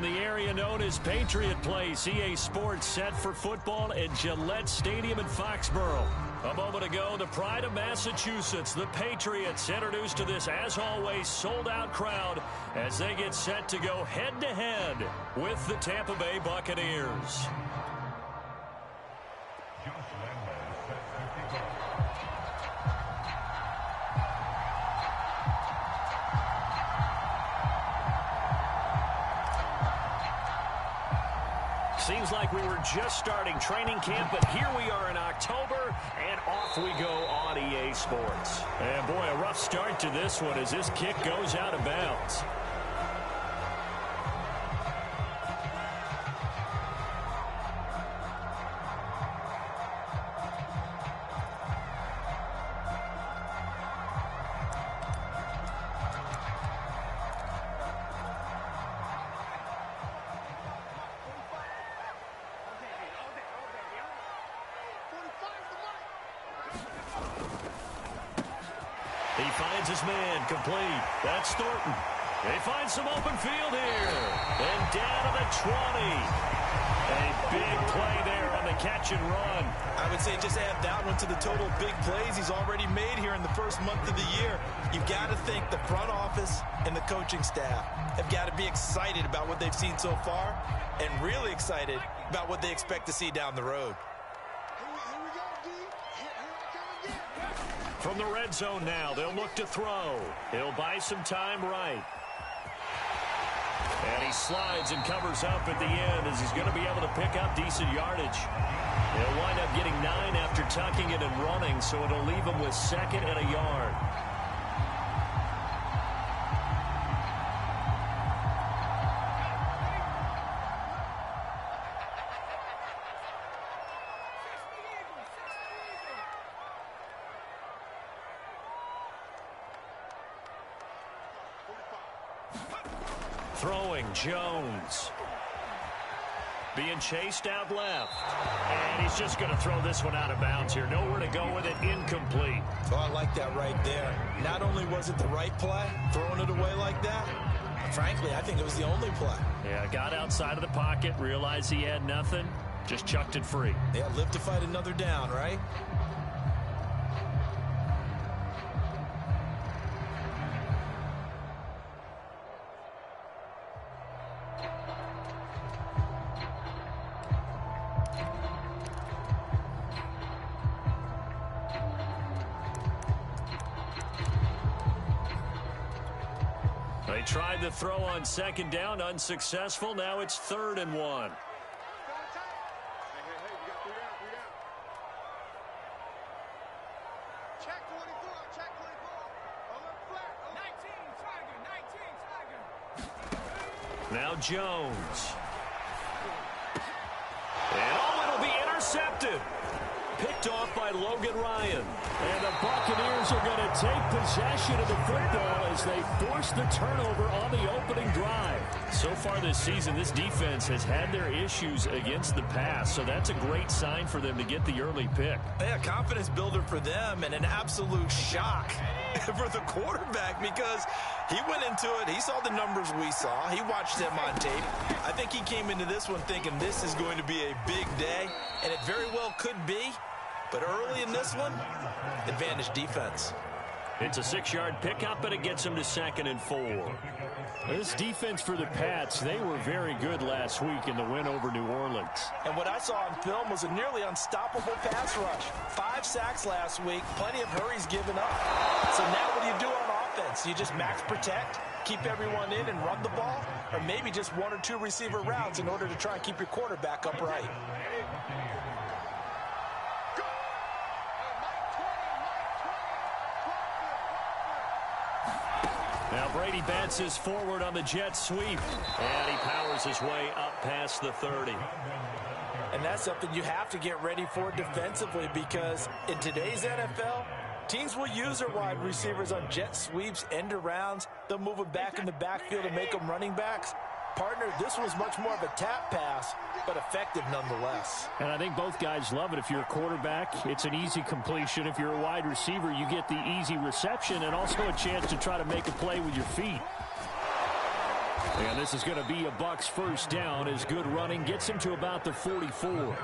the area known as Patriot Place, EA Sports set for football at Gillette Stadium in Foxborough. A moment ago, the pride of Massachusetts, the Patriots, introduced to this, as always, sold-out crowd as they get set to go head-to-head with the Tampa Bay Buccaneers. Seems like we were just starting training camp, but here we are in October, and off we go on EA Sports. And boy, a rough start to this one as this kick goes out of bounds. He finds his man, complete. That's Thornton. They find some open field here. And down to the 20. A big play there on the catch and run. I would say just add that one to the total big plays he's already made here in the first month of the year. You've got to think the front office and the coaching staff have got to be excited about what they've seen so far and really excited about what they expect to see down the road. From the red zone now, they'll look to throw. He'll buy some time right. And he slides and covers up at the end as he's going to be able to pick up decent yardage. He'll wind up getting 9 after tucking it and running, so it'll leave him with 2nd and a yard. Throwing, Jones. Being chased out left. And he's just going to throw this one out of bounds here. Nowhere to go with it, incomplete. Oh, I like that right there. Not only was it the right play, throwing it away like that, frankly, I think it was the only play. Yeah, got outside of the pocket, realized he had nothing, just chucked it free. Yeah, live to fight another down, right? They tried the throw on 2nd down, unsuccessful. Now it's 3rd and 1. Now Jones. And it'll be intercepted. Picked off by Logan Ryan. And the Buccaneers are going to take possession of the football as they force the turnover on the opening drive. So far this season, this defense has had their issues against the pass, so that's a great sign for them to get the early pick. Yeah, confidence builder for them and an absolute shock for the quarterback because he went into it. He saw the numbers we saw. He watched them on tape. I think he came into this one thinking this is going to be a big day, and it very well could be. But early in this one, advantage defense. It's a 6-yard pickup, and it gets him to 2nd and 4. This defense for the Pats, they were very good last week in the win over New Orleans. And what I saw on film was a nearly unstoppable pass rush. 5 sacks last week, plenty of hurries given up. So now what do you do on offense? You just max protect, keep everyone in and run the ball, or maybe just 1 or 2 receiver routes in order to try and keep your quarterback upright. Now Brady bounces forward on the jet sweep, and he powers his way up past the 30. And that's something you have to get ready for defensively because in today's NFL, teams will use their wide receivers on jet sweeps, end arounds. They'll move them back in the backfield and make them running backs. Partner, this was much more of a tap pass, but effective nonetheless. And I think both guys love it. If you're a quarterback, it's an easy completion. If you're a wide receiver, you get the easy reception and also a chance to try to make a play with your feet. And this is going to be a Bucs first down as good running gets him to about the 44.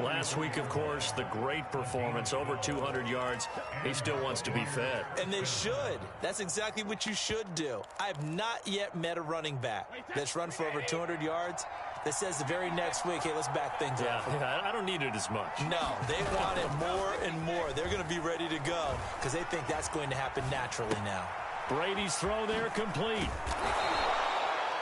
Last week, of course, the great performance, over 200 yards. He still wants to be fed. And they should. That's exactly what you should do. I have not yet met a running back that's run for over 200 yards that says the very next week, hey, let's back things up. Yeah, I don't need it as much. No, they want it more and more. They're going to be ready to go because they think that's going to happen naturally now. Brady's throw there complete.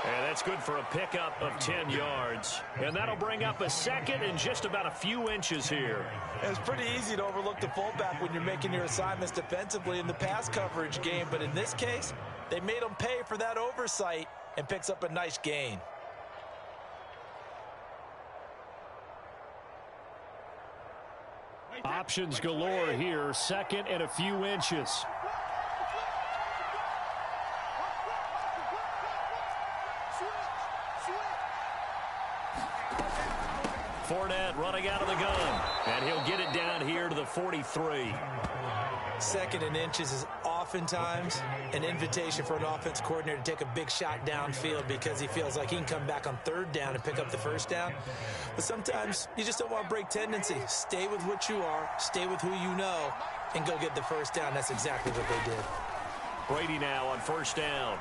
And that's good for a pickup of 10 yards. And that'll bring up a second and just about a few inches here. It's pretty easy to overlook the fullback when you're making your assignments defensively in the pass coverage game. But in this case, they made him pay for that oversight and picks up a nice gain. Options galore here. Second and a few inches. Fournette running out of the gun. And he'll get it down here to the 43. Second and inches is oftentimes an invitation for an offense coordinator to take a big shot downfield because he feels like he can come back on third down and pick up the first down. But sometimes you just don't want to break tendency. Stay with what you are, stay with who you know, and go get the first down. That's exactly what they did. Brady now on first down.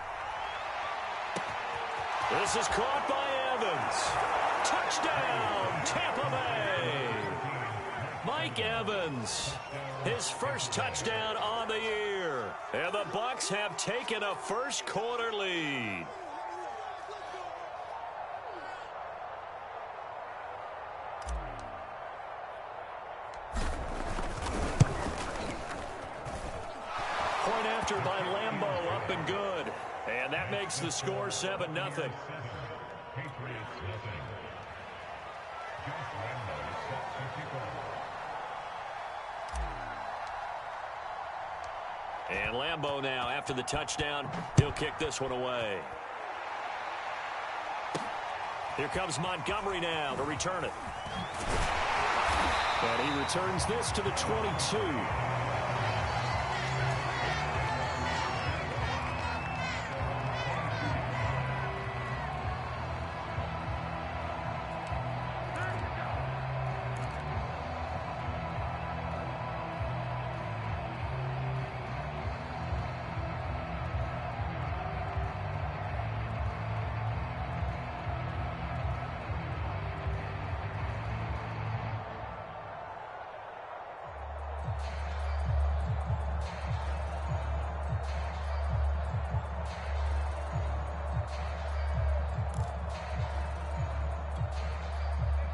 This is caught by Evans. Touchdown, Tampa Bay. Mike Evans, his first touchdown on the year. And the Bucs have taken a first quarter lead. Point after by Lambeau, up and good. And that makes the score 7-0. And Lambeau now, after the touchdown, he'll kick this one away. Here comes Montgomery now to return it. And he returns this to the 22.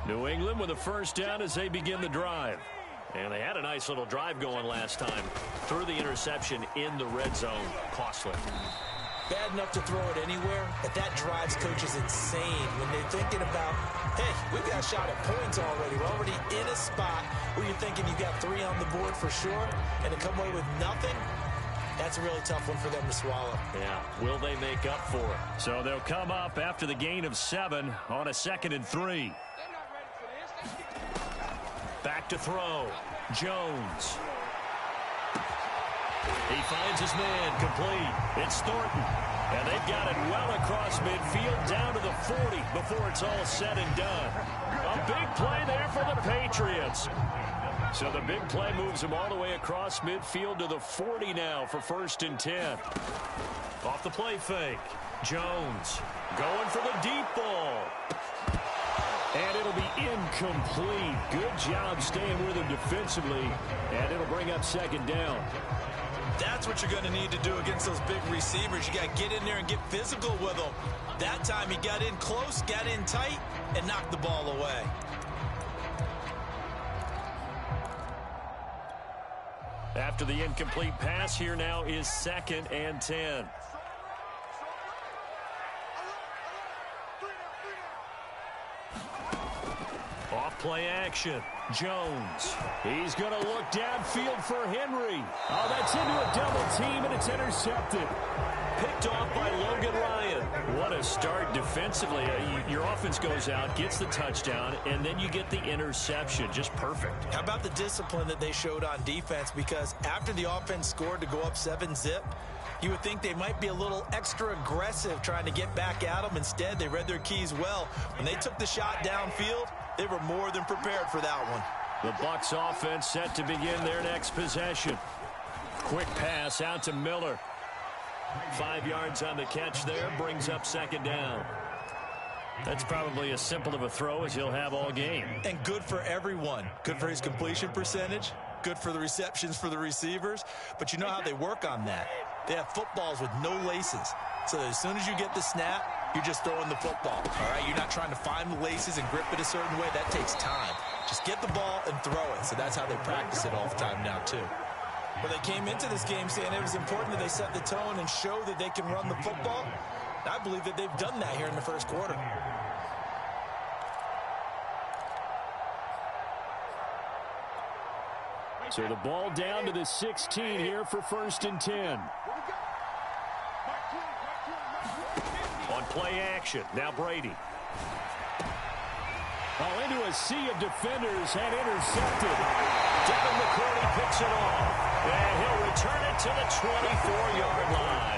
New England with a first down as they begin the drive. And they had a nice little drive going last time. Threw the interception in the red zone. Costly. Bad enough to throw it anywhere, but that drives coaches insane when they're thinking about, hey, we've got a shot at points already. We're already in a spot where you're thinking you got 3 on the board for sure, and to come away with nothing, that's a really tough one for them to swallow. Yeah, will they make up for it? So they'll come up after the gain of 7 on a 2nd and 3. Back to throw. Jones. He finds his man complete. It's Thornton. And they've got it well across midfield down to the 40 before it's all said and done. A big play there for the Patriots. So the big play moves him all the way across midfield to the 40 now for 1st and 10. Off the play fake. Jones going for the deep ball. And it'll be incomplete. Good job staying with him defensively. And it'll bring up 2nd down. That's what you're going to need to do against those big receivers. You got to get in there and get physical with them. That time he got in close, got in tight, and knocked the ball away. After the incomplete pass, here now is 2nd and 10. Off play action. Jones. He's going to look downfield for Henry. Oh, that's into a double team, and it's intercepted. Picked off by Logan Ryan. What a start defensively. Your offense goes out, gets the touchdown, and then you get the interception. Just perfect. How about the discipline that they showed on defense? Because after the offense scored to go up 7-zip, You would think they might be a little extra aggressive trying to get back at them. Instead, they read their keys well. When they took the shot downfield, they were more than prepared for that one. The Bucs offense set to begin their next possession. Quick pass out to Miller. 5 yards on the catch there, brings up second down. That's probably as simple of a throw as he'll have all game. And good for everyone. Good for his completion percentage. Good for the receptions for the receivers. But you know how they work on that. They have footballs with no laces. So that as soon as you get the snap, you're just throwing the football. All right, you're not trying to find the laces and grip it a certain way. That takes time. Just get the ball and throw it. So that's how they practice it all the time now, too. Well, they came into this game saying it was important that they set the tone and show that they can run the football. And I believe that they've done that here in the first quarter. So the ball down to the 16 here for 1st and 10. On play action, now Brady. Oh, into a sea of defenders and intercepted. Devin McCourty picks it off. And he'll return it to the 24-yard line.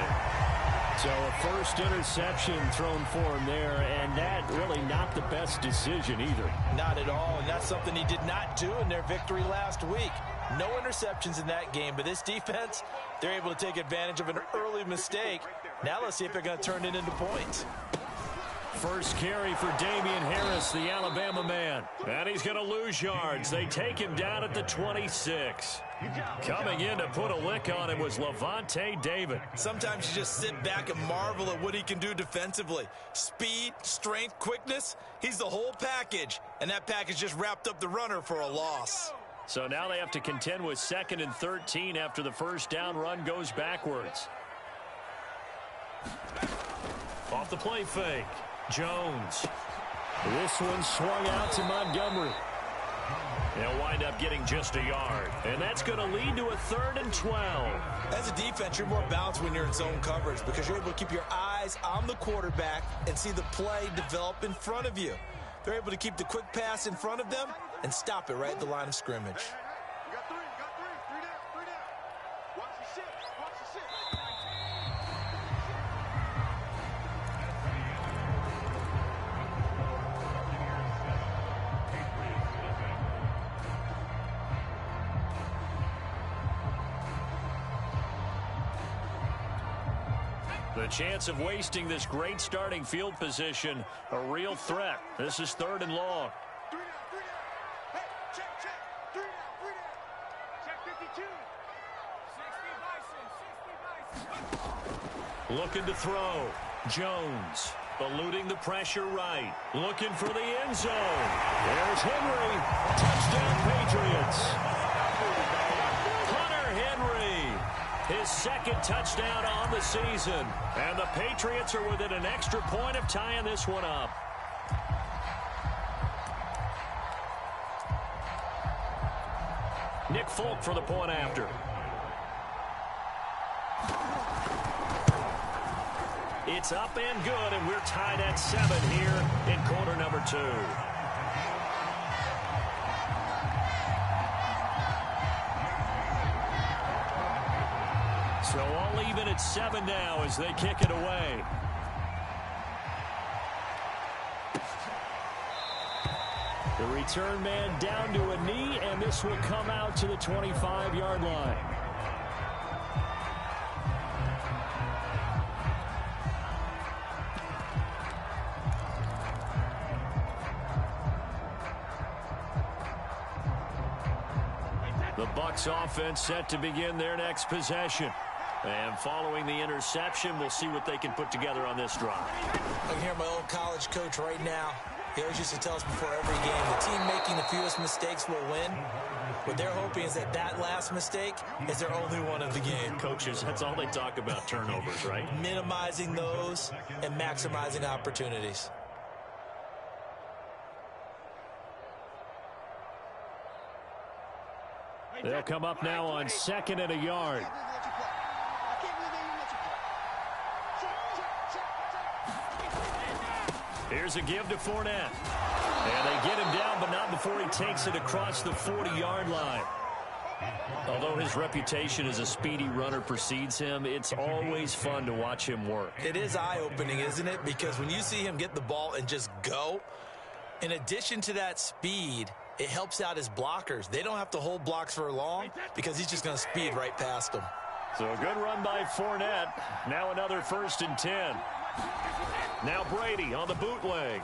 So a first interception thrown for him there, and that really not the best decision either. Not at all, and that's something he did not do in their victory last week. No interceptions in that game, but this defense, they're able to take advantage of an early mistake. Now let's see if they're going to turn it into points. First carry for Damian Harris, the Alabama man. And he's going to lose yards. They take him down at the 26. Coming in to put a lick on him was Levante David. Sometimes you just sit back and marvel at what he can do defensively. Speed, strength, quickness, he's the whole package. And that package just wrapped up the runner for a loss. So now they have to contend with 2nd and 13 after the first down run goes backwards. Off the play fake. Jones. This one swung out to Montgomery. They'll wind up getting just a yard. And that's going to lead to a 3rd and 12. As a defense, you're more balanced when you're in zone coverage because you're able to keep your eyes on the quarterback and see the play develop in front of you. They're able to keep the quick pass in front of them and stop it right at the line of scrimmage. The chance of wasting this great starting field position, a real threat. This is 3rd and long. Looking to throw. Jones eluding the pressure right. Looking for the end zone. There's Henry. Touchdown Patriots. Hunter Henry. His 2nd touchdown on the season. And the Patriots are within an extra point of tying this one up. Nick Folk for the point after. It's up and good, and we're tied at 7 here in quarter number 2. So all even at 7 now as they kick it away. The return man down to a knee, and this will come out to the 25-yard line. The Bucs offense set to begin their next possession. And following the interception, we'll see what they can put together on this drive. I can hear my old college coach right now. He always used to tell us before every game, the team making the fewest mistakes will win. What they're hoping is that that last mistake is their only one of the game. Coaches, that's all they talk about, turnovers, right? Minimizing those and maximizing opportunities. They'll come up now on 2nd and a yard. Here's a give to Fournette. And they get him down, but not before he takes it across the 40-yard line. Although his reputation as a speedy runner precedes him, it's always fun to watch him work. It is eye-opening, isn't it? Because when you see him get the ball and just go, in addition to that speed, it helps out his blockers. They don't have to hold blocks for long because he's just going to speed right past them. So a good run by Fournette. Now another 1st and 10. Now Brady on the bootleg.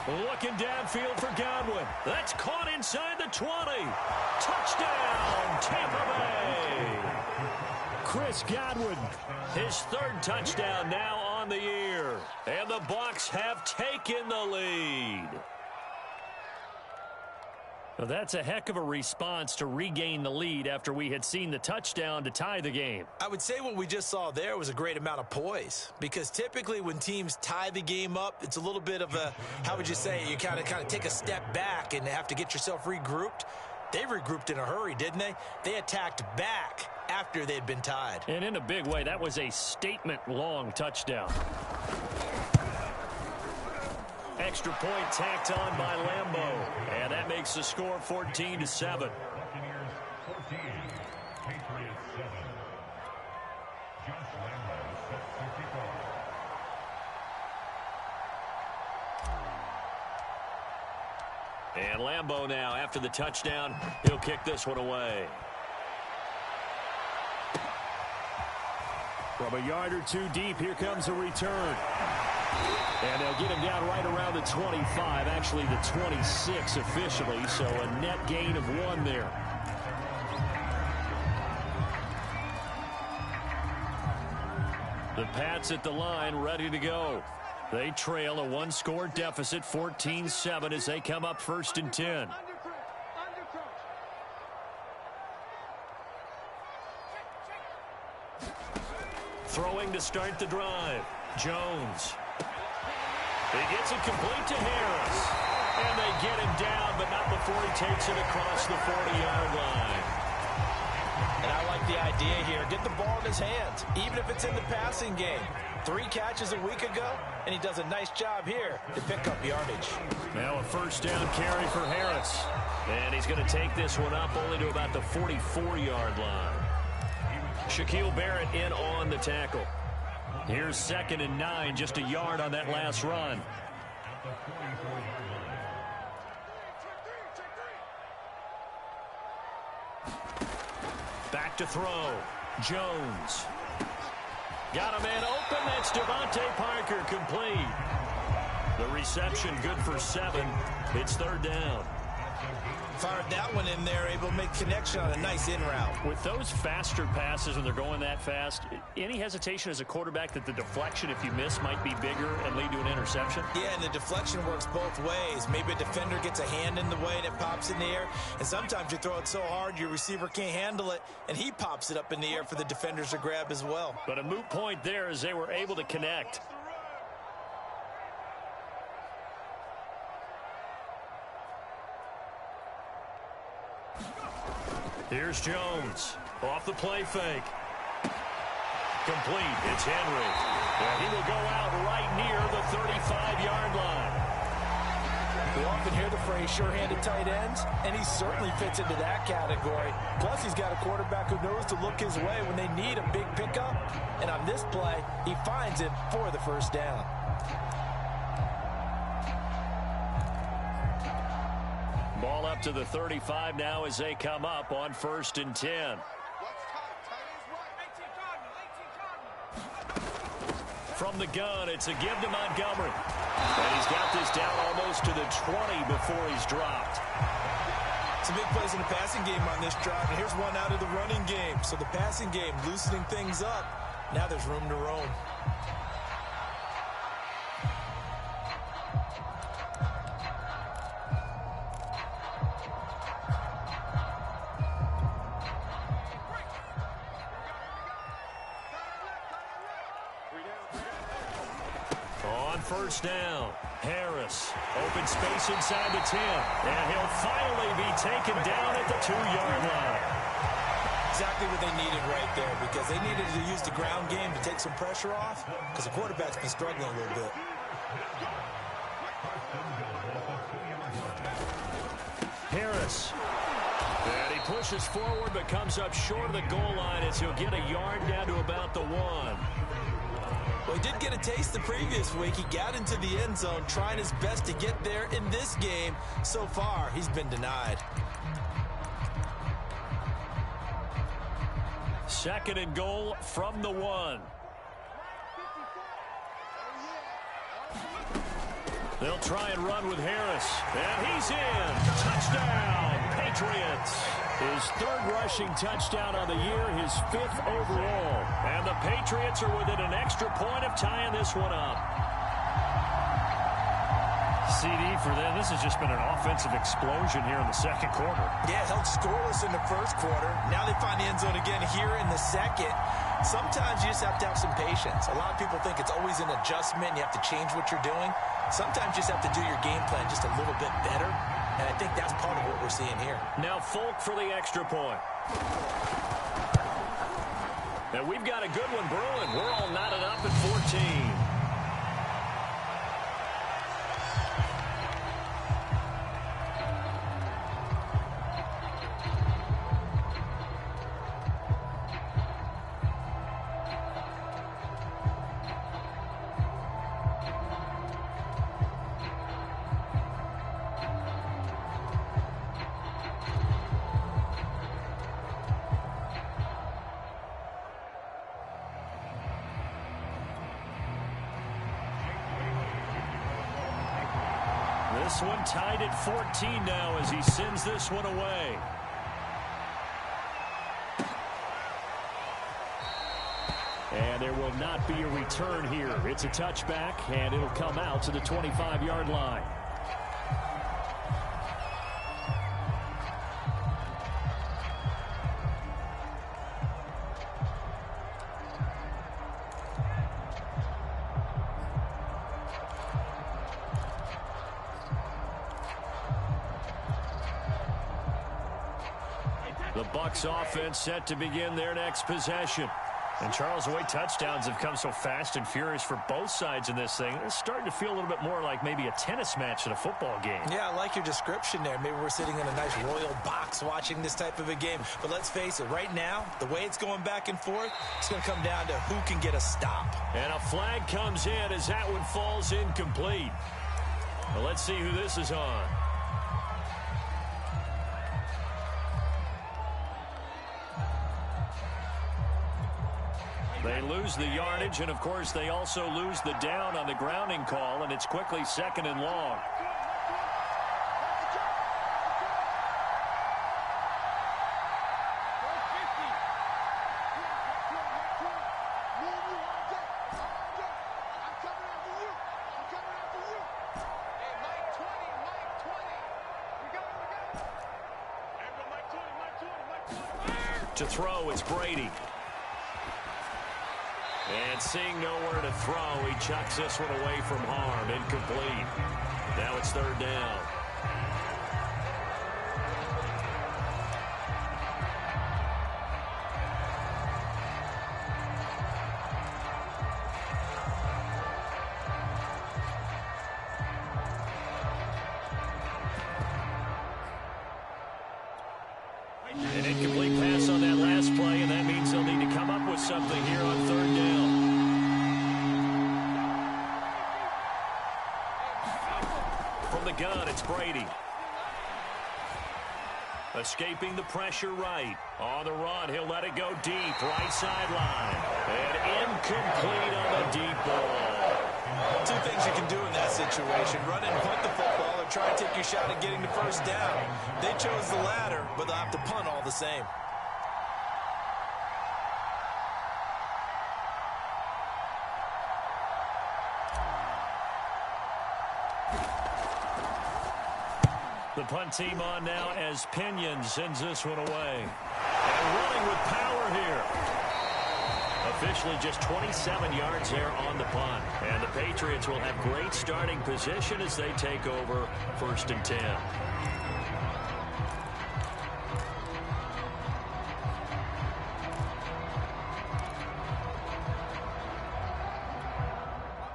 Looking downfield for Godwin. That's caught inside the 20. Touchdown, Tampa Bay. Chris Godwin, his 3rd touchdown now on the year. And the Bucs have taken the lead. Well, that's a heck of a response to regain the lead after we had seen the touchdown to tie the game. I would say what we just saw there was a great amount of poise, because typically when teams tie the game up, it's a little bit of a, how would you say, you kind of take a step back and have to get yourself regrouped. They regrouped in a hurry, didn't they? They attacked back after they'd been tied. And in a big way, that was a statement-long touchdown. Extra point tacked on by Lambeau. And that makes the score 14-7. And Lambeau now, after the touchdown, he'll kick this one away. From a yard or two deep, here comes a return. And they'll get him down right around the 25, actually the 26 officially, so a net gain of 1 there. The Pats at the line, ready to go. They trail a 1-score deficit, 14-7, as they come up 1st and 10. Throwing to start the drive. Jones. He gets it complete to Harris. And they get him down, but not before he takes it across the 40-yard line. And I like the idea here. Get the ball in his hands, even if it's in the passing game. 3 catches a week ago, and he does a nice job here to pick up yardage. Now a 1st down carry for Harris. And he's going to take this one up only to about the 44-yard line. Shaquille Barrett in on the tackle. Here's 2nd and 9, just a yard on that last run. Back to throw. Jones. Got a man open. That's Devontae Parker, complete. The reception good for 7. It's 3rd down. Fired that one in there, able to make connection on a nice in route. With those faster passes when they're going that fast, any hesitation as a quarterback that the deflection, if you miss, might be bigger and lead to an interception? Yeah, and the deflection works both ways. Maybe a defender gets a hand in the way and it pops in the air. And sometimes you throw it so hard your receiver can't handle it, and he pops it up in the air for the defenders to grab as well. But a moot point there as they were able to connect. Here's Jones. Off the play fake. Complete. It's Henry. And he will go out right near the 35-yard line. We often hear the phrase sure-handed tight ends, and he certainly fits into that category. Plus, he's got a quarterback who knows to look his way when they need a big pickup. And on this play, he finds it for the 1st down. Ball up to the 35 now as they come up on 1st and 10. From the gun, it's a give to Montgomery. And he's got this down almost to the 20 before he's dropped. Some big plays in the passing game on this drive, and here's one out of the running game. So the passing game loosening things up. Now there's room to roam. On 1st down, Harris, open space inside the 10, and he'll finally be taken down at the 2-yard line. Exactly what they needed right there, because they needed to use the ground game to take some pressure off, because the quarterback's been struggling a little bit. Harris, and he pushes forward but comes up short of the goal line as he'll get a yard down to about the 1. Well, he did get a taste the previous week. He got into the end zone trying his best to get there in this game. So far, he's been denied. 2nd and goal from the 1. They'll try and run with Harris. And he's in. Touchdown, Patriots. His 3rd rushing touchdown on the year, his 5th overall. And the Patriots are within an extra point of tying this one up. CD for them. This has just been an offensive explosion here in the 2nd quarter. Yeah, held scoreless in the 1st quarter. Now they find the end zone again here in the 2nd. Sometimes you just have to have some patience. A lot of people think it's always an adjustment. You have to change what you're doing. Sometimes you just have to do your game plan just a little bit better. And I think that's part of what we're seeing here. Now Folk for the extra point. And we've got a good one brewing. We're all knotted up at 14. This one tied at 14 now as he sends this one away. And there will not be a return here. It's a touchback, and it'll come out to the 25-yard line. The Bucs offense set to begin their next possession. And Charles, the way touchdowns have come so fast and furious for both sides in this thing, it's starting to feel a little bit more like maybe a tennis match in a football game. Yeah, I like your description there. Maybe we're sitting in a nice royal box watching this type of a game. But let's face it, right now, the way it's going back and forth, it's going to come down to who can get a stop. And a flag comes in as that one falls incomplete. Well, let's see who this is on. They lose the yardage, and of course they also lose the down on the grounding call, and it's quickly 2nd and long. To throw, it's Brady. And seeing nowhere to throw, he chucks this one away from harm. Incomplete. Now it's 3rd down. An incomplete pass on that last play, and that means they'll need to come up with something here on 3rd down. From the gun, it's Brady. Escaping the pressure right. On the run, he'll let it go deep. Right sideline. And incomplete on the deep ball. Two things you can do in that situation. Run and punt the football or try and take your shot at getting the 1st down. They chose the latter, but they'll have to punt all the same. The punt team on now as Pinion sends this one away. And running with power here. Officially just 27 yards there on the punt. And the Patriots will have great starting position as they take over 1st and 10.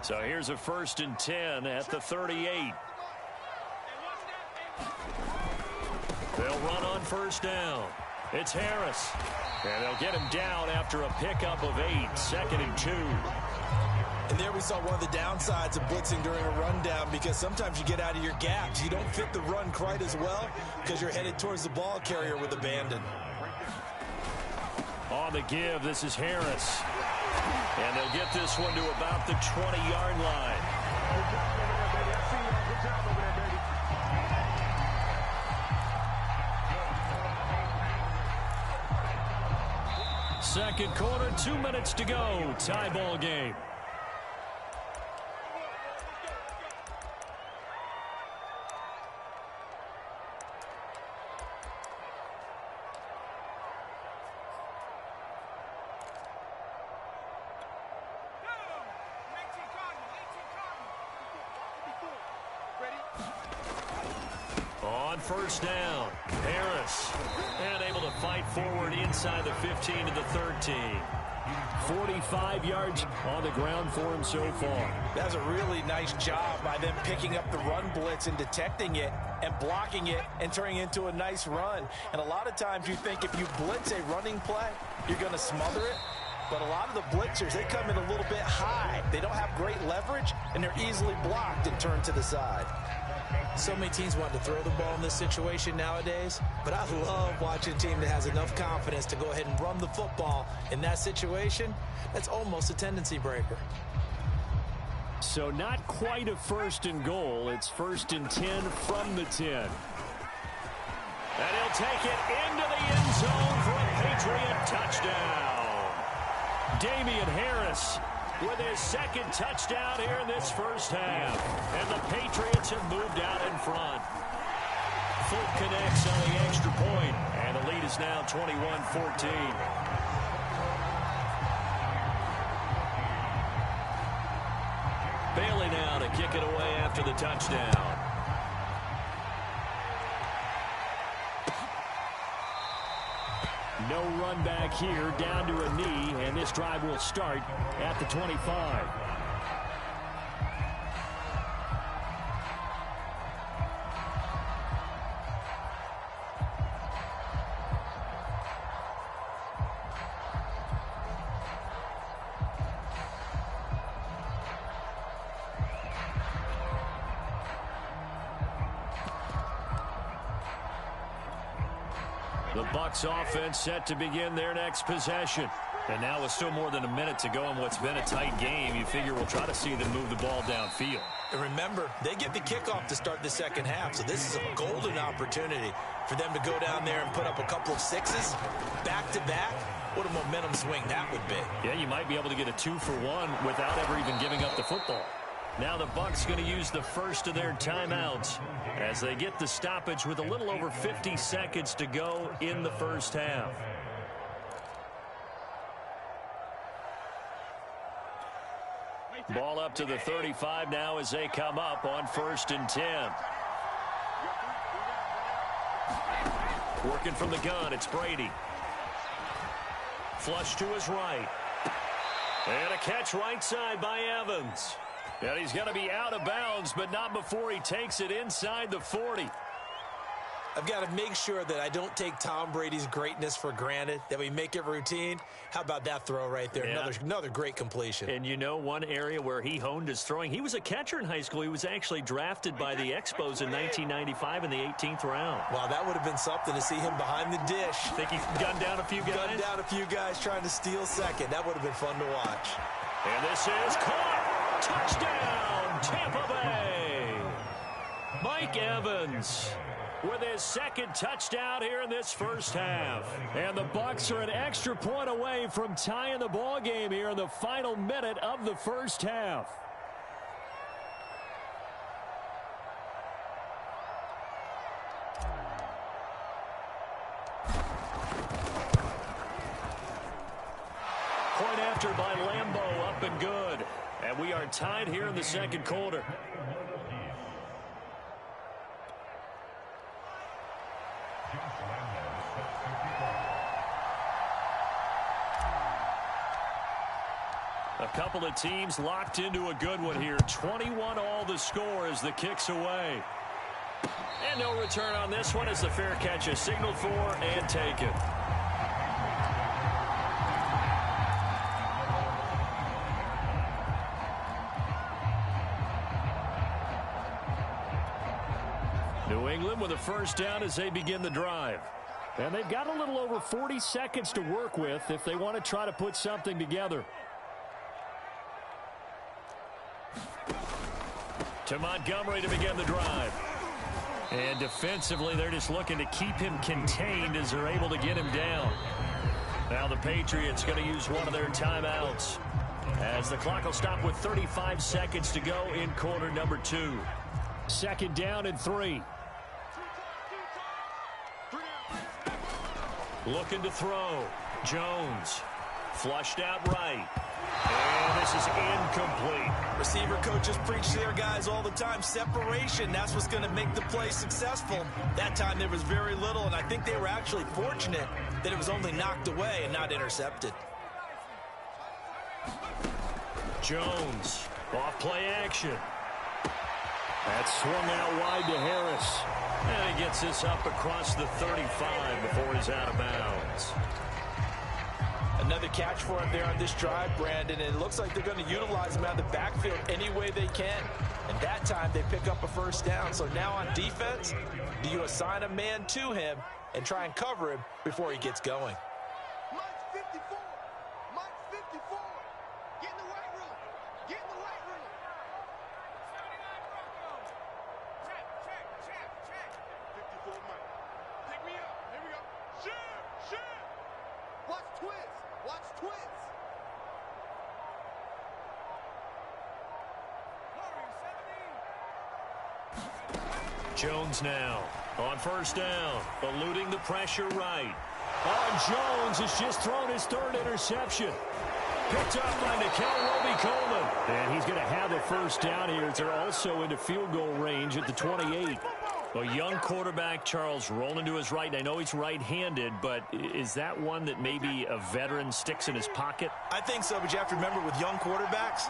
So here's a 1st and 10 at the 38. They'll run on first down. It's Harris. And they'll get him down after a pickup of 8, 2nd and 2. And there we saw one of the downsides of blitzing during a rundown, because sometimes you get out of your gaps. You don't fit the run quite as well because you're headed towards the ball carrier with abandon. On the give, this is Harris. And they'll get this one to about the 20-yard line. Second quarter, 2 minutes to go. Tie ball game. On first down, Harris, and able to fight forward inside the 15 to the 13. 45 yards on the ground for him so far. That's a really nice job by them picking up the run blitz and detecting it and blocking it and turning it into a nice run. And a lot of times you think if you blitz a running play, you're going to smother it. But a lot of the blitzers, they come in a little bit high. They don't have great leverage, and they're easily blocked and turned to the side. So many teams want to throw the ball in this situation nowadays, but I love watching a team that has enough confidence to go ahead and run the football in that situation. That's almost a tendency breaker. So not quite a 1st and goal. It's 1st and 10 from the 10. And he'll take it into the end zone for a Patriot touchdown. Damian Harris with his 2nd touchdown here in this first half. And the Patriots have moved out in front. Folk connects on the extra point, and the lead is now 21-14. Bailey now to kick it away after the touchdown. No run back here, down to a knee, and this drive will start at the 25. The Bucs offense set to begin their next possession. And now with still more than a minute to go in what's been a tight game, you figure we'll try to see them move the ball downfield. And remember, they get the kickoff to start the second half, so this is a golden opportunity for them to go down there and put up a couple of 6s back-to-back. What a momentum swing that would be. Yeah, you might be able to get a 2-for-1 without ever even giving up the football. Now the Bucs going to use the first of their timeouts as they get the stoppage with a little over 50 seconds to go in the first half. Ball up to the 35 now as they come up on 1st and 10. Working from the gun, it's Brady. Flush to his right. And a catch right side by Evans. And he's going to be out of bounds, but not before he takes it inside the 40. I've got to make sure that I don't take Tom Brady's greatness for granted, that we make it routine. How about that throw right there? Yeah. Another great completion. And you know, one area where he honed his throwing, he was a catcher in high school. He was actually drafted by the Expos in 1995 in the 18th round. Wow, that would have been something to see him behind the dish. Think he gunned down a few guys? Gunned down a few guys trying to steal second. That would have been fun to watch. And this is caught. Touchdown, Tampa Bay. Mike Evans with his 2nd touchdown here in this first half. And the Bucs are an extra point away from tying the ball game here in the final minute of the first half. Point after by Lambeau, up and good. And we are tied here in the second quarter. A couple of teams locked into a good one here. 21 all the score as the kick's away. And no return on this one as the fair catch is signaled for and taken. New England with a first down as they begin the drive. And they've got a little over 40 seconds to work with if they want to try to put something together. To Montgomery to begin the drive. And defensively, they're just looking to keep him contained as they're able to get him down. Now the Patriots going to use one of their timeouts as the clock will stop with 35 seconds to go in quarter number 2. Second down and 3. Looking to throw. Jones. Flushed out right. And this is incomplete. Receiver coaches preach to their guys all the time. Separation, that's what's going to make the play successful. That time there was very little, and I think they were actually fortunate that it was only knocked away and not intercepted. Jones. Off play action. That's swung out wide to Harris. And he gets this up across the 35 before he's out of bounds. Another catch for him there on this drive, Brandon, and it looks like they're going to utilize him out of the backfield any way they can. And that time they pick up a first down. So now on defense, do you assign a man to him and try and cover him before he gets going? Mike's 54. Mike's 54. Get in the weight room. Get in the weight room. 54 Mike. Pick me up. Here we go. Shoot. Watch twins. Watch twins. Jones now on first down, eluding the pressure right. Jones has just thrown his third interception. Picked up by Roby Coleman. And he's going to have a first down here. They're also into field goal range at the 28. A young quarterback, Charles, rolling to his right. I know he's right-handed, but is that one that maybe a veteran sticks in his pocket? I think so, but you have to remember with young quarterbacks,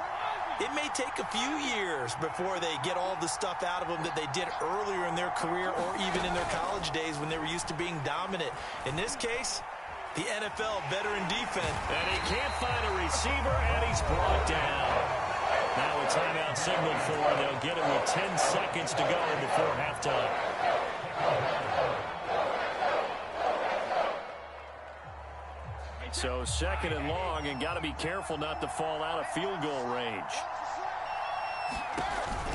it may take a few years before they get all the stuff out of them that they did earlier in their career or even in their college days when they were used to being dominant. In this case, the NFL veteran defense. And he can't find a receiver, and he's brought down. Now a timeout signaled for, and they'll get it with 10 seconds to go before halftime. So second and long, and got to be careful not to fall out of field goal range.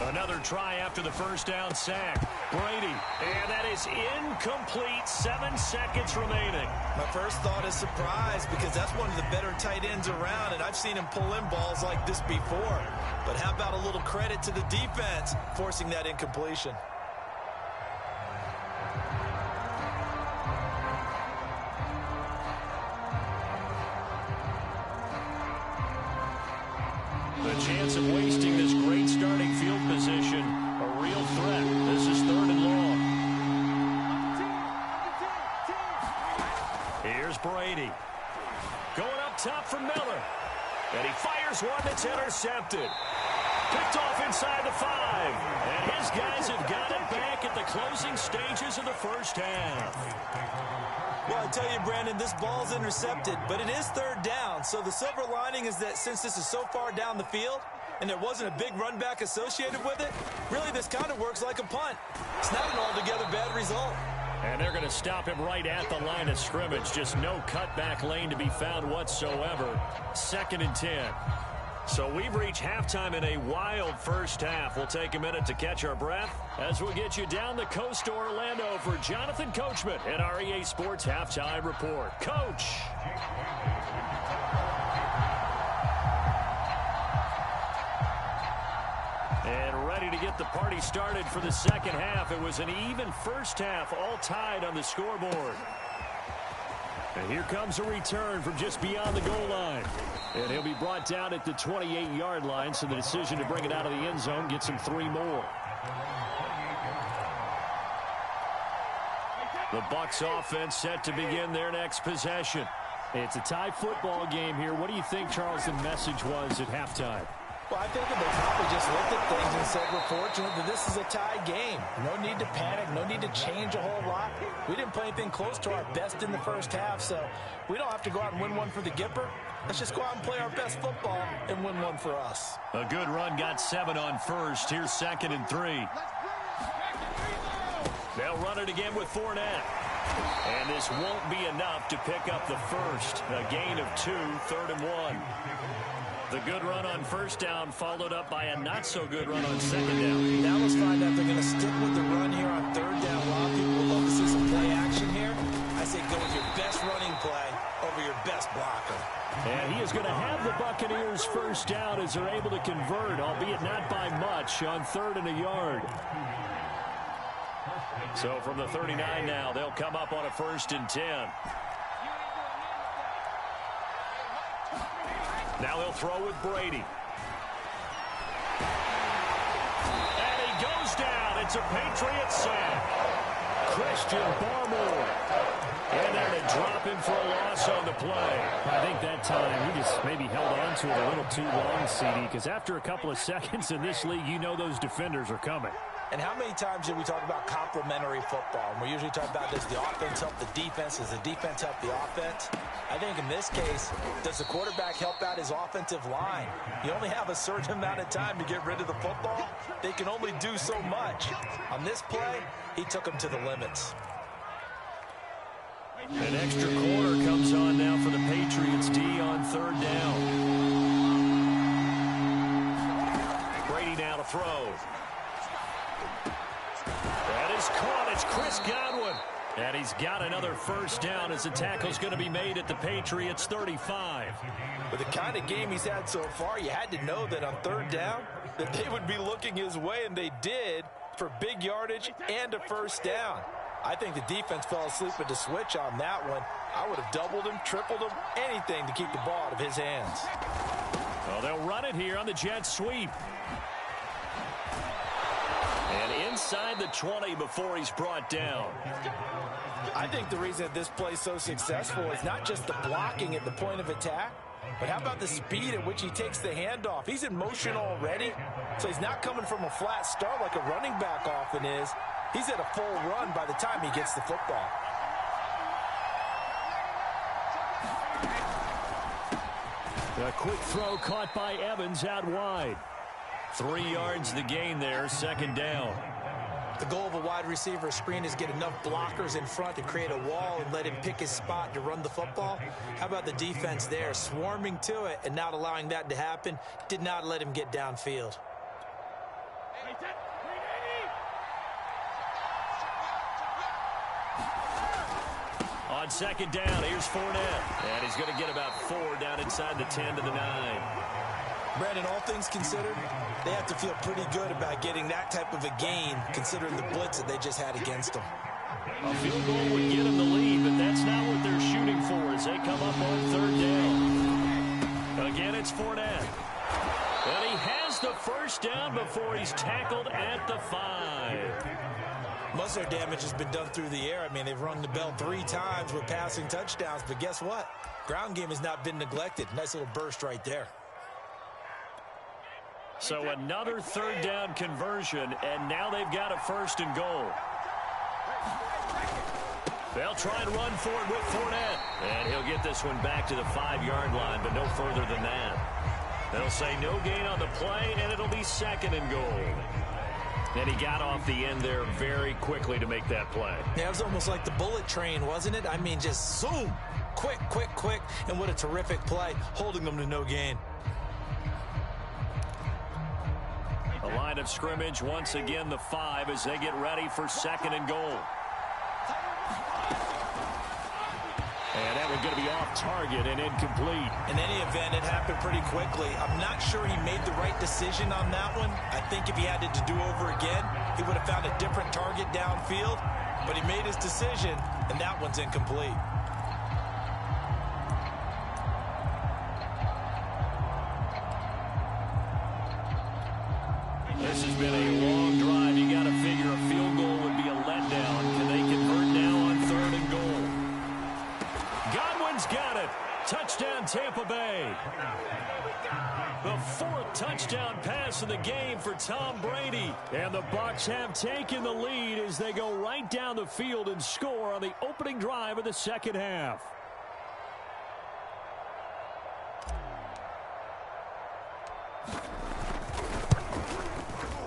Another try after the first down sack. Brady, and that is incomplete. 7 seconds remaining. My first thought is surprise because that's one of the better tight ends around, and I've seen him pull in balls like this before. But how about a little credit to the defense forcing that incompletion? The chance of wasting this great starting field position, a real threat. This is third and long. Here's Brady. Going up top for Miller. And he fires one that's intercepted. Picked off inside the 5. And his guys have got it back at the closing stages of the first half. Well, I tell you, Brandon, this ball's intercepted, but it is third down. So the silver lining is that since this is so far down the field and there wasn't a big run back associated with it, really this kind of works like a punt. It's not an altogether bad result. And they're going to stop him right at the line of scrimmage. Just no cutback lane to be found whatsoever. 2nd and 10. So we've reached halftime in a wild first half. We'll take a minute to catch our breath as we'll get you down the coast to Orlando for Jonathan Coachman at our EA Sports Halftime Report. Coach. And ready to get the party started for the second half. It was an even first half, all tied on the scoreboard. And here comes a return from just beyond the goal line. And he'll be brought down at the 28-yard line, so the decision to bring it out of the end zone gets him 3 more. The Bucs offense set to begin their next possession. It's a tie football game here. What do you think, Charles, the message was at halftime? Well, I think they probably just looked at things and said, we're fortunate that this is a tie game. No need to panic. No need to change a whole lot. We didn't play anything close to our best in the first half, so we don't have to go out and win one for the Gipper. Let's just go out and play our best football and win one for us. A good run got 7 on first. Here's 2nd and 3. They'll run it again with Fournette. And this won't be enough to pick up the first. A gain of 2, 3rd and 1. The good run on first down followed up by a not-so-good run on second down. Now let's find out if they're going to stick with the run here on 3rd down. A lot of people would love to see some play action here. I say go with your best running play over your best blocker. And he is going to have the Buccaneers first down as they're able to convert, albeit not by much, on 3rd and a yard. So from the 39 now, they'll come up on a 1st and 10. Now they'll throw with Brady. And he goes down. It's a Patriots sack. Christian Barmore. And they're to drop him for a loss on the play. I think that time he just maybe held on to it a little too long, CD, because after a couple of seconds in this league, you know those defenders are coming. And how many times did we talk about complementary football? And we usually talk about does the offense help the defense? Does the defense help the offense? I think in this case, does the quarterback help out his offensive line? You only have a certain amount of time to get rid of the football. They can only do so much. On this play, he took them to the limits. An extra quarter comes on now for the Patriots D on 3rd down. Brady now to throw. That is caught. It's Chris Godwin. And he's got another first down as the tackle's going to be made at the Patriots 35. With the kind of game he's had so far, you had to know that on 3rd down that they would be looking his way, and they did, for big yardage and a first down. I think the defense fell asleep at the switch on that one. I would have doubled him, tripled him, anything to keep the ball out of his hands. Well, they'll run it here on the jet sweep. And inside the 20 before he's brought down. I think the reason that this play is so successful is not just the blocking at the point of attack, but how about the speed at which he takes the handoff? He's in motion already, so he's not coming from a flat start like a running back often is. He's at a full run by the time he gets the football. A quick throw caught by Evans out wide. 3 yards the gain there, 2nd down. The goal of a wide receiver screen is get enough blockers in front to create a wall and let him pick his spot to run the football. How about the defense there, swarming to it and not allowing that to happen? Did not let him get downfield. On 2nd down, here's Fournette. And he's going to get about 4 down inside the 10 to the 9. Brandon, all things considered, they have to feel pretty good about getting that type of a gain, considering the blitz that they just had against them. A field goal would get them the lead, but that's not what they're shooting for as they come up on 3rd down. Again, it's Fournette. And he has the first down before he's tackled at the 5. Most of their damage has been done through the air. I mean, they've rung the bell 3 times with passing touchdowns, but guess what? Ground game has not been neglected. Nice little burst right there. So another 3rd down conversion, and now they've got a 1st and goal. They'll try and run for it with Fournette. And he'll get this one back to the 5-yard line, but no further than that. They'll say no gain on the play, and it'll be 2nd and goal. And he got off the end there very quickly to make that play. Yeah, it was almost like the bullet train, wasn't it? I mean, just zoom. Quick, quick, quick. And what a terrific play, holding them to no gain. A line of scrimmage, once again the 5 as they get ready for 2nd and goal. And that one's going to be off target and incomplete. In any event, it happened pretty quickly. I'm not sure he made the right decision on that one. I think if he had it to do over again, he would have found a different target downfield. But he made his decision, and that one's incomplete. This has been a long drive. You got to figure a field goal would be a letdown. Can they convert now on 3rd and goal? Godwin's got it. Touchdown, Tampa Bay. The fourth touchdown pass in the game for Tom Brady. And the Bucs have taken the lead as they go right down the field and score on the opening drive of the second half.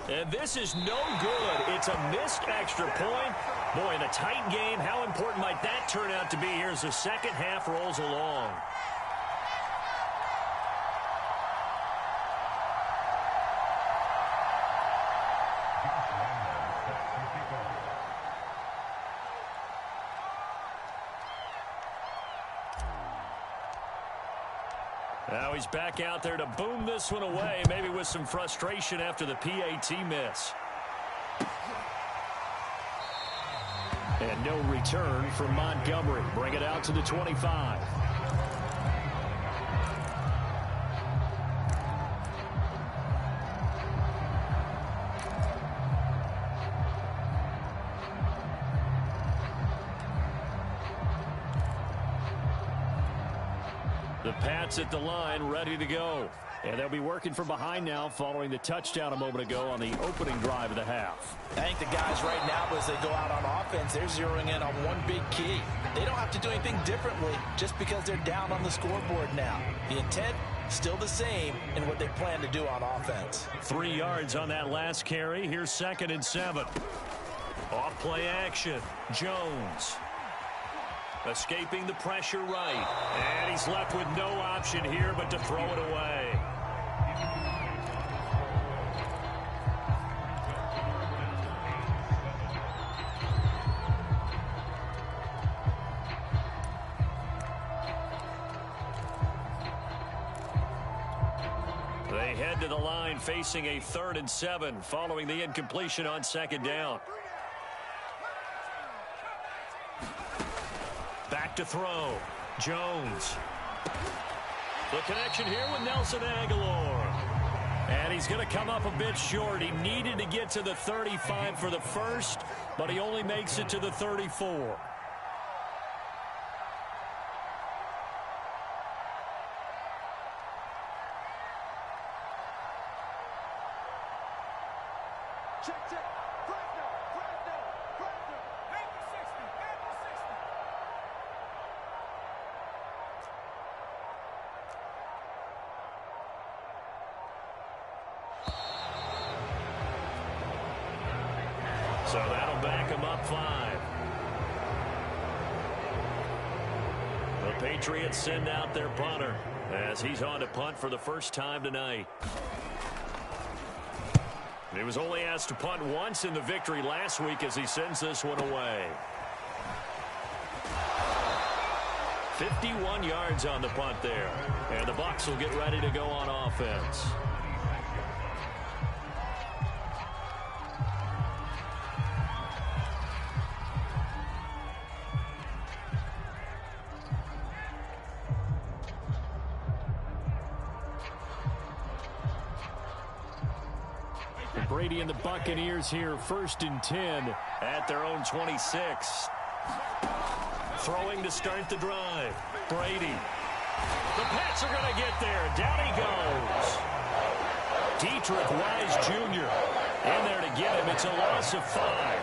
And this is no good. It's a missed extra point. Boy, in a tight game, how important might that turn out to be here as the second half rolls along? Now he's back out there to boom this one away, maybe with some frustration after the PAT miss. And no return from Montgomery. Bring it out to the 25. The Pats at the line, ready to go. And they'll be working from behind now following the touchdown a moment ago on the opening drive of the half. I think the guys right now, as they go out on offense, they're zeroing in on one big key. They don't have to do anything differently just because they're down on the scoreboard now. The intent, still the same in what they plan to do on offense. 3 yards on that last carry. Here's 2nd and 7. Off play action. Jones. Escaping the pressure right. And he's left with no option here but to throw it away. They head to the line facing a 3rd and 7 following the incompletion on 2nd down. Back to throw. Jones. The connection here with Nelson Aguilar. And he's going to come up a bit short. He needed to get to the 35 for the first, but he only makes it to the 34. So that'll back him up 5. The Patriots send out their punter as he's on to punt for the first time tonight. He was only asked to punt once in the victory last week as he sends this one away. 51 yards on the punt there. And the Bucs will get ready to go on offense. Brady and the Buccaneers here, 1st and 10 at their own 26. Throwing to start the drive. Brady. The Pats are going to get there. Down he goes. Dietrich Wise Jr. in there to get him. It's a loss of 5.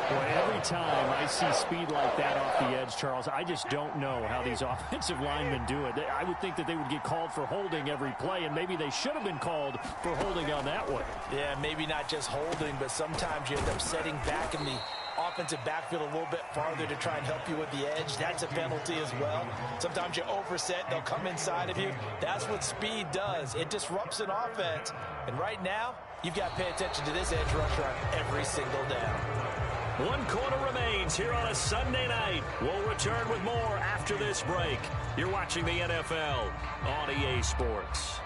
Boy, every time I see speed like that off the edge, Charles, I just don't know how these offensive linemen do it. I would think that they would get called for holding every play, and maybe they should have been called for holding on that one. Yeah, maybe not just holding, but sometimes you end up setting back in the offensive backfield a little bit farther to try and help you with the edge. That's a penalty as well. Sometimes you overset, they'll come inside of you. That's what speed does. It disrupts an offense. And right now, you've got to pay attention to this edge rusher on every single down. 1 quarter remains here on a Sunday night. We'll return with more after this break. You're watching the NFL on EA Sports.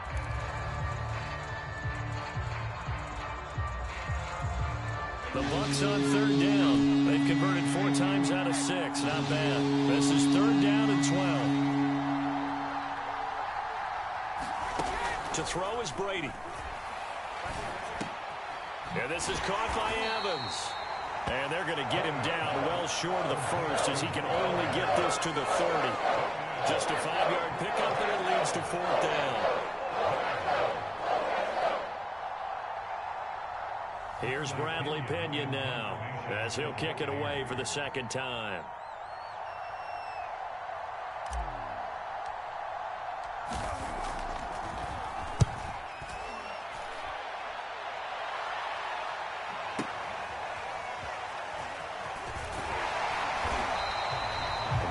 The Bucs on 3rd down. They've converted 4 times out of 6. Not bad. This is 3rd down and 12. To throw is Brady. And this is caught by Evans. And they're going to get him down well short of the first as he can only get this to the 30. Just a 5-yard pickup, and it leads to 4th down. Here's Bradley Pinion now as he'll kick it away for the second time.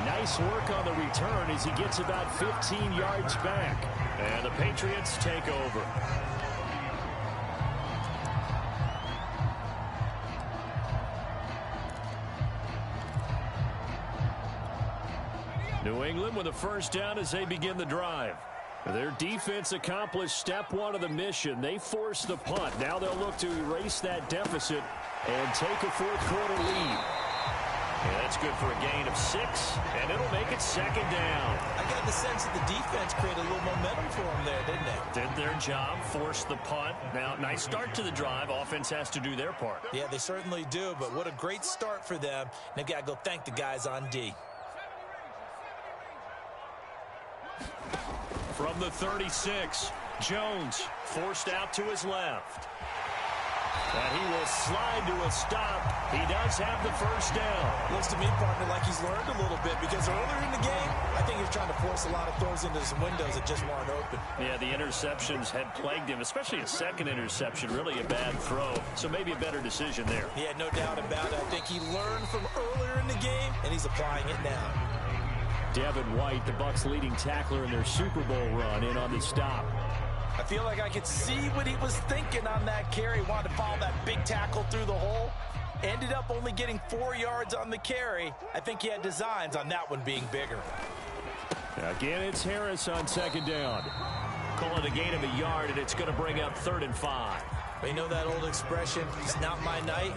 Nice work on the return as he gets about 15 yards back. And the Patriots take over. New England with a first down as they begin the drive. Their defense accomplished step one of the mission. They forced the punt. Now they'll look to erase that deficit and take a fourth quarter lead. Yeah, that's good for a gain of 6, and it'll make it second down. I got the sense that the defense created a little momentum for them there, didn't they? Did their job, forced the punt. Now, nice start to the drive. Offense has to do their part. Yeah, they certainly do, but what a great start for them. They've got to go thank the guys on D. From the 36, Jones forced out to his left. And he will slide to a stop. He does have the first down. Looks to me, partner, like he's learned a little bit because earlier in the game, I think he was trying to force a lot of throws into some windows that just weren't open. Yeah, the interceptions had plagued him, especially a second interception, really a bad throw. So maybe a better decision there. Yeah, no doubt about it. I think he learned from earlier in the game, and he's applying it now. Devin White, the Bucs' leading tackler in their Super Bowl run, in on the stop. I feel like I could see what he was thinking on that carry. Wanted to follow that big tackle through the hole. Ended up only getting 4 yards on the carry. I think he had designs on that one being bigger. Again, it's Harris on second down. Call it a gain of a yard, and it's going to bring up 3rd and 5. You know that old expression, it's not my night?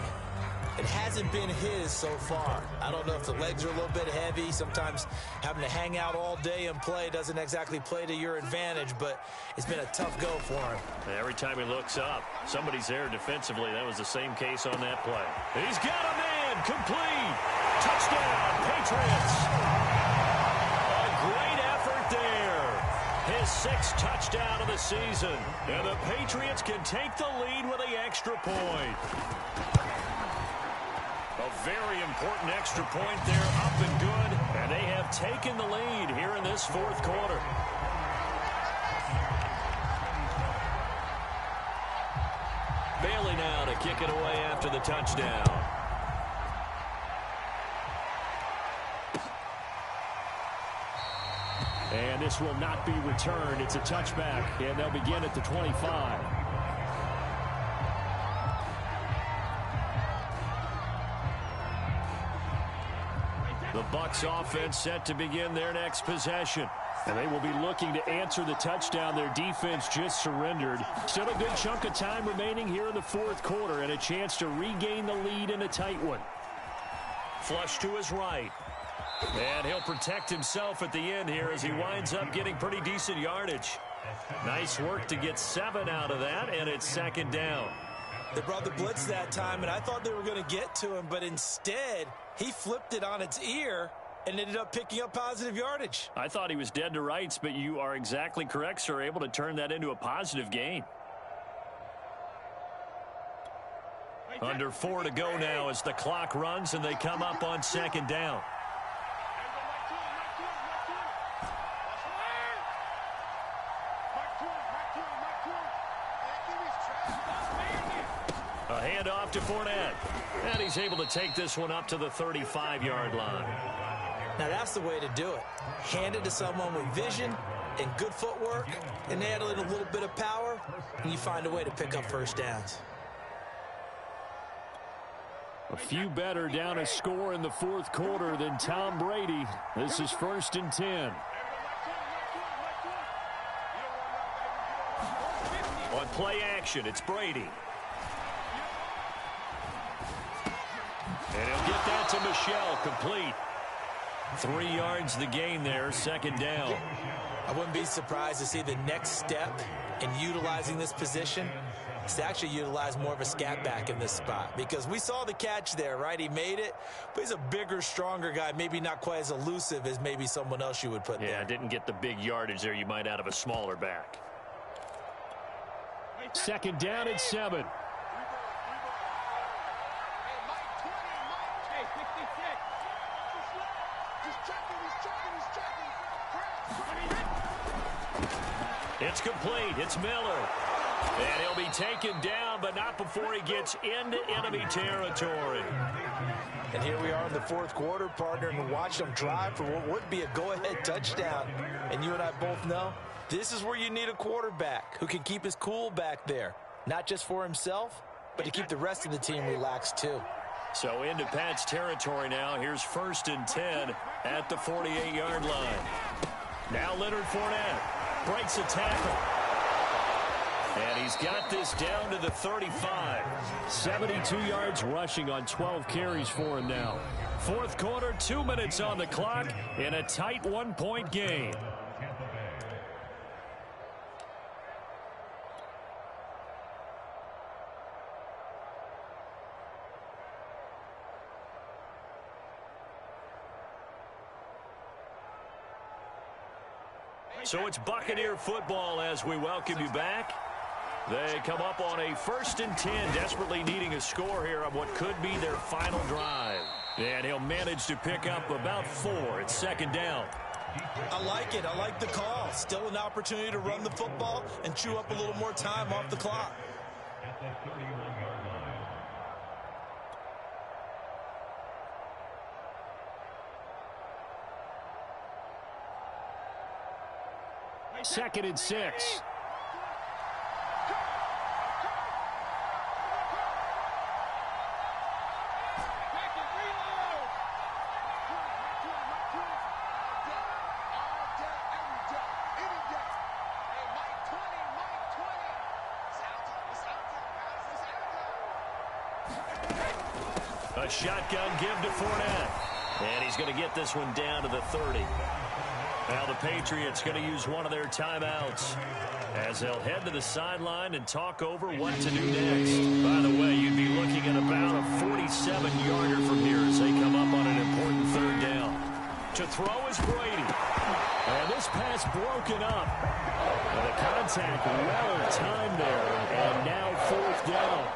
It hasn't been his so far. I don't know if the legs are a little bit heavy. Sometimes having to hang out all day and play doesn't exactly play to your advantage, but it's been a tough go for him. Every time he looks up, somebody's there defensively. That was the same case on that play. He's got a man, complete. Touchdown, Patriots. A great effort there. His 6th touchdown of the season. And the Patriots can take the lead with the extra point. A very important extra point there, up and good. And they have taken the lead here in this 4th quarter. Bailey now to kick it away after the touchdown. And this will not be returned. It's a touchback, and they'll begin at the 25. The Bucs offense set to begin their next possession. And they will be looking to answer the touchdown their defense just surrendered. Still a good chunk of time remaining here in the 4th quarter and a chance to regain the lead in a tight one. Flush to his right. And he'll protect himself at the end here as he winds up getting pretty decent yardage. Nice work to get 7 out of that, and it's 2nd down. They brought the blitz that time, and I thought they were going to get to him, but instead, he flipped it on its ear and ended up picking up positive yardage. I thought he was dead to rights, but you are exactly correct, sir. Able to turn that into a positive gain. Under 4 to go now as the clock runs and they come up on 2nd down. A handoff to Fournette. And he's able to take this one up to the 35-yard line. Now that's the way to do it. Hand it to someone with vision and good footwork, and add in a little bit of power, and you find a way to pick up first downs. A few better down a score in the 4th quarter than Tom Brady. This is 1st and 10. On play action, it's Brady. And he'll get that to Michel, complete. 3 yards the gain there, 2nd down. I wouldn't be surprised to see the next step in utilizing this position is to actually utilize more of a scat back in this spot, because we saw the catch there, right? He made it, but he's a bigger, stronger guy, maybe not quite as elusive as maybe someone else you would put there. Yeah, didn't get the big yardage there you might out of a smaller back. 2nd down and 7. It's complete. It's Miller. And he'll be taken down, but not before he gets into enemy territory. And here we are in the fourth quarter, partner, and watch them drive for what would be a go-ahead touchdown. And you and I both know this is where you need a quarterback who can keep his cool back there. Not just for himself, but to keep the rest of the team relaxed too. So into Pat's territory now. Here's 1st and 10 at the 48-yard line. Now Leonard Fournette breaks a tackle. And he's got this down to the 35. 72 yards rushing on 12 carries for him now. Fourth quarter, 2 minutes on the clock in a tight 1-point game. So it's Buccaneer football as we welcome you back. They come up on a 1st and 10, desperately needing a score here on what could be their final drive. And he'll manage to pick up about 4. It's 2nd down. I like it. I like the call. Still an opportunity to run the football and chew up a little more time off the clock. At the 31-yard line. 2nd and 6. A shotgun give to Fournette. And he's going to get this one down to the 30. Now the Patriots going to use one of their timeouts as they'll head to the sideline and talk over what to do next. By the way, you'd be looking at about a 47-yarder from here as they come up on an important 3rd down. To throw is Brady. And this pass broken up. And the contact well timed there. And now 4th down.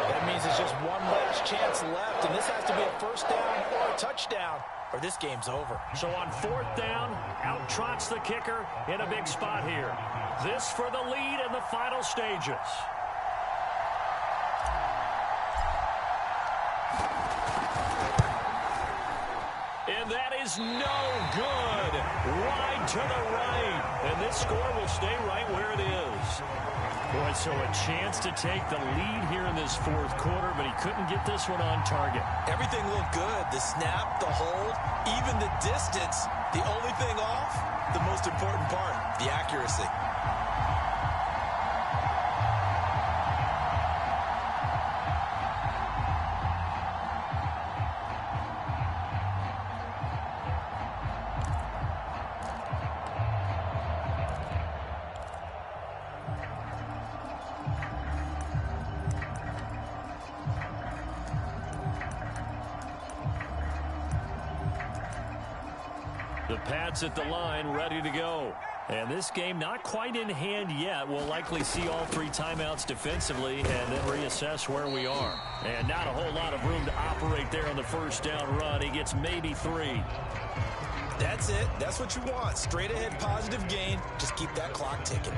That means it's just one last chance left, and this has to be a 1st down or a touchdown, or this game's over. So on 4th down, out trots the kicker in a big spot here. This for the lead in the final stages. And that is no good. Wide to the right. And this score will stay right where it is. Boy, so a chance to take the lead here in this 4th quarter, but he couldn't get this one on target. Everything looked good. The snap, the hold, even the distance. The only thing off, the most important part, the accuracy. The Pats at the line, ready to go. And this game not quite in hand yet. We'll likely see all 3 timeouts defensively and then reassess where we are. And not a whole lot of room to operate there on the 1st down run. He gets maybe 3. That's it. That's what you want. Straight ahead positive gain. Just keep that clock ticking.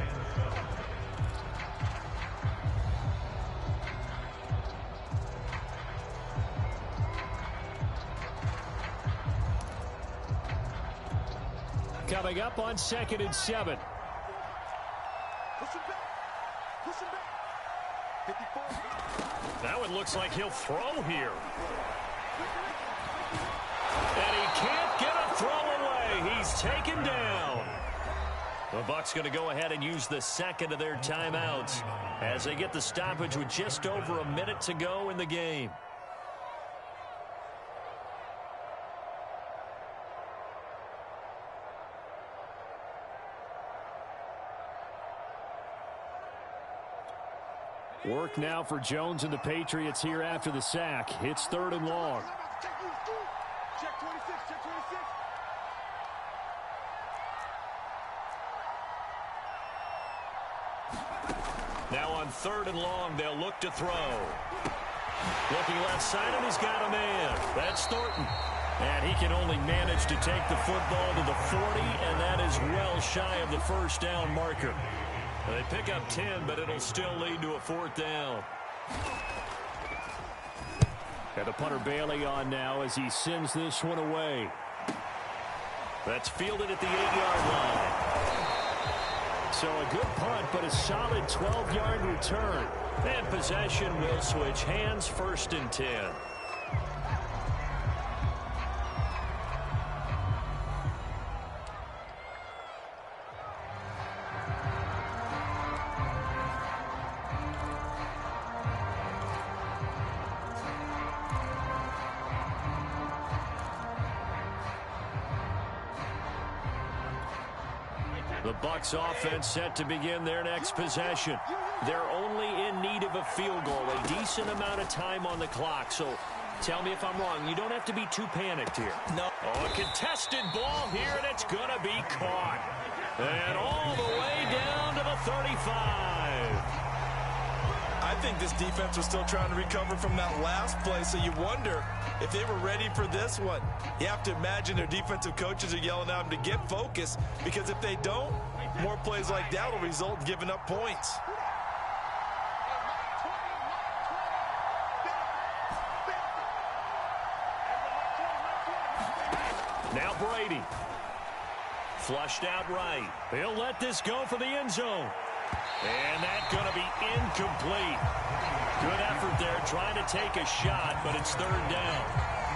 Coming up on 2nd and 7. Push him back. Push him back. 54. That one looks like he'll throw here. And he can't get a throw away. He's taken down. The Bucs going to go ahead and use the 2nd of their timeouts as they get the stoppage with just over a minute to go in the game. Work now for Jones and the Patriots here after the sack. It's 3rd and long. Check 26, check 26. Now on 3rd and long, they'll look to throw. Looking left side, and he's got a man. That's Thornton. And he can only manage to take the football to the 40, and that is well shy of the first down marker. They pick up 10, but it'll still lead to a fourth down. And the punter Bailey on now as he sends this one away. That's fielded at the 8-yard line. So a good punt, but a solid 12-yard return. And possession will switch hands, 1st and 10. The Bucs offense set to begin their next possession. They're only in need of a field goal, a decent amount of time on the clock. So tell me if I'm wrong. You don't have to be too panicked here. No. Oh, a contested ball here, and it's going to be caught. And all the way down to the 35. I think this defense was still trying to recover from that last play, so you wonder if they were ready for this one. You have to imagine their defensive coaches are yelling at them to get focused, because if they don't, more plays like that will result in giving up points. Now Brady. Flushed out right. He'll let this go for the end zone. And that's going to be incomplete. Good effort there trying to take a shot, but it's 3rd down.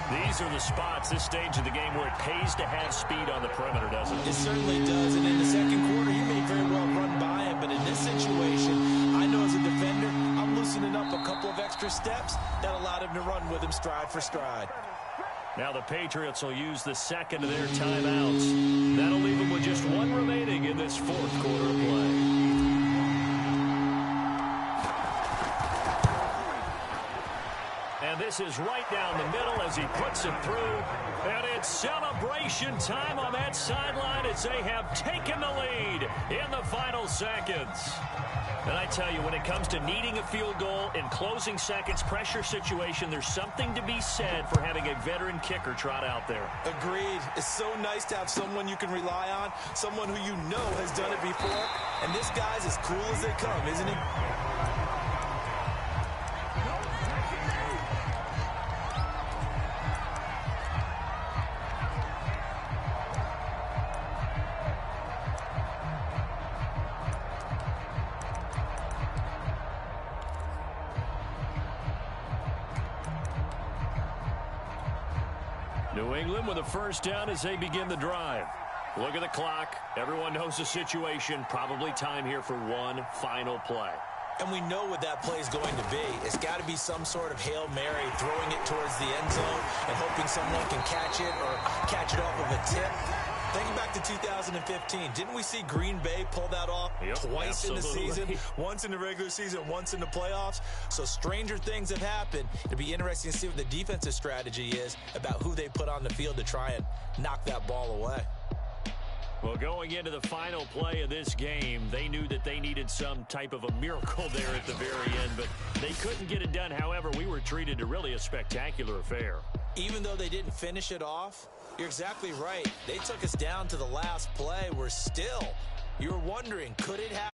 These are the spots, this stage of the game, where it pays to have speed on the perimeter, doesn't it? It certainly does, and in the second quarter, he may very well run by him, but in this situation, I know as a defender, I'm loosening up a couple of extra steps that allowed him to run with him stride for stride. Now the Patriots will use the second of their timeouts. That'll leave them with just one remaining in this 4th quarter of play. And this is right down the middle as he puts it through. And it's celebration time on that sideline as they have taken the lead in the final seconds. And I tell you, when it comes to needing a field goal in closing seconds, pressure situation, there's something to be said for having a veteran kicker trot out there. Agreed. It's so nice to have someone you can rely on, someone who you know has done it before. And this guy's as cool as they come, isn't he? New England with a first down as they begin the drive. Look at the clock. Everyone knows the situation. Probably time here for one final play. And we know what that play is going to be. It's got to be some sort of Hail Mary, throwing it towards the end zone and hoping someone can catch it or catch it off of a tip. Thinking back to 2015, didn't we see Green Bay pull that off twice in the season? Once in the regular season, once in the playoffs. So stranger things have happened. It'll be interesting to see what the defensive strategy is about who they put on the field to try and knock that ball away. Well, going into the final play of this game, they knew that they needed some type of a miracle there at the very end, but they couldn't get it done. However, we were treated to really a spectacular affair. Even though they didn't finish it off, you're exactly right. They took us down to the last play. We're still, you were wondering, could it happen?